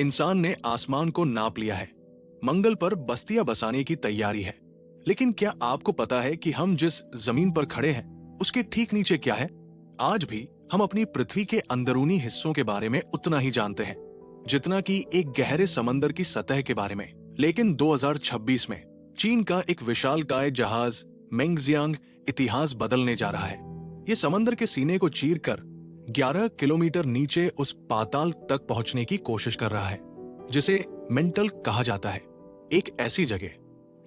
इंसान ने आसमान को नाप लिया है, मंगल पर बस्तियां बसाने की तैयारी है। लेकिन क्या आपको पता है कि हम जिस जमीन पर खड़े हैं उसके ठीक नीचे क्या है? आज भी हम अपनी पृथ्वी के अंदरूनी हिस्सों के बारे में उतना ही जानते हैं जितना कि एक गहरे समंदर की सतह के बारे में। लेकिन 2026 में चीन का एक विशालकाय जहाज मेंगजियांग इतिहास बदलने जा रहा है। ये समंदर के सीने को चीरकर 11 किलोमीटर नीचे उस पाताल तक पहुंचने की कोशिश कर रहा है जिसे मेंटल कहा जाता है। एक ऐसी जगह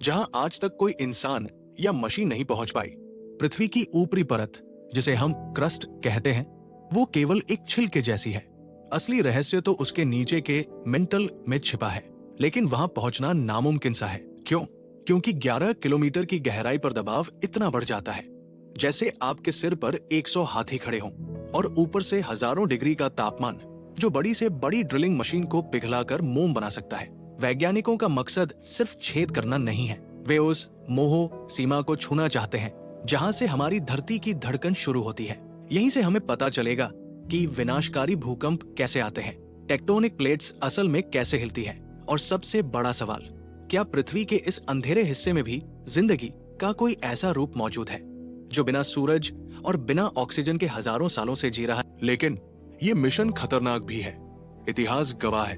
जहां आज तक कोई इंसान या मशीन नहीं पहुंच पाई। पृथ्वी की ऊपरी परत, जिसे हम क्रस्ट कहते हैं, वो केवल एक छिलके जैसी है। असली रहस्य तो उसके नीचे के मेंटल में छिपा है, लेकिन वहां पहुंचना नामुमकिन सा है। क्यों? क्योंकि 11 किलोमीटर की गहराई पर दबाव इतना बढ़ जाता है जैसे आपके सिर पर 100 हाथी खड़े हों, और ऊपर से हजारों डिग्री का तापमान जो बड़ी से बड़ी ड्रिलिंग मशीन को पिघलाकर मोम बना सकता है। वैज्ञानिकों का मकसद सिर्फ छेद करना नहीं है, वे उस मोह सीमा को छूना चाहते हैं जहां से हमारी धरती की धड़कन शुरू होती है। यहीं से हमें पता चलेगा कि विनाशकारी भूकंप कैसे आते हैं, टेक्टोनिक प्लेट्स असल में कैसे हिलती है, और सबसे बड़ा सवाल, क्या पृथ्वी के इस अंधेरे हिस्से में भी जिंदगी का कोई ऐसा रूप मौजूद है जो बिना सूरज और बिना ऑक्सीजन के हजारों सालों से जी रहा है? लेकिन ये मिशन खतरनाक भी है। इतिहास गवाह है,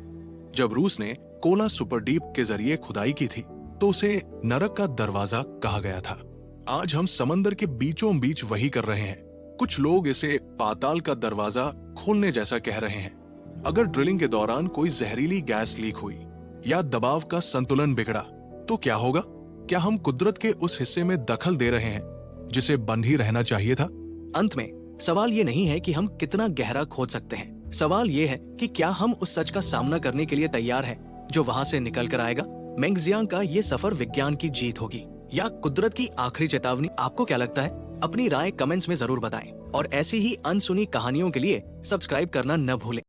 जब रूस ने कोला सुपर डीप के जरिए खुदाई की थी तो उसे नरक का दरवाजा कहा गया था। आज हम समंदर के बीचों बीच वही कर रहे हैं। कुछ लोग इसे पाताल का दरवाजा खोलने जैसा कह रहे हैं। अगर ड्रिलिंग के दौरान कोई जहरीली गैस लीक हुई या दबाव का संतुलन बिगड़ा तो क्या होगा? क्या हम कुदरत के उस हिस्से में दखल दे रहे हैं जिसे बंद ही रहना चाहिए था? अंत में सवाल ये नहीं है कि हम कितना गहरा खोद सकते हैं, सवाल ये है कि क्या हम उस सच का सामना करने के लिए तैयार हैं जो वहां से निकल कर आएगा। मेंगजियांग का ये सफर विज्ञान की जीत होगी या कुदरत की आखिरी चेतावनी? आपको क्या लगता है? अपनी राय कमेंट्स में जरूर बताएं, और ऐसी ही अनसुनी कहानियों के लिए सब्सक्राइब करना न भूलें।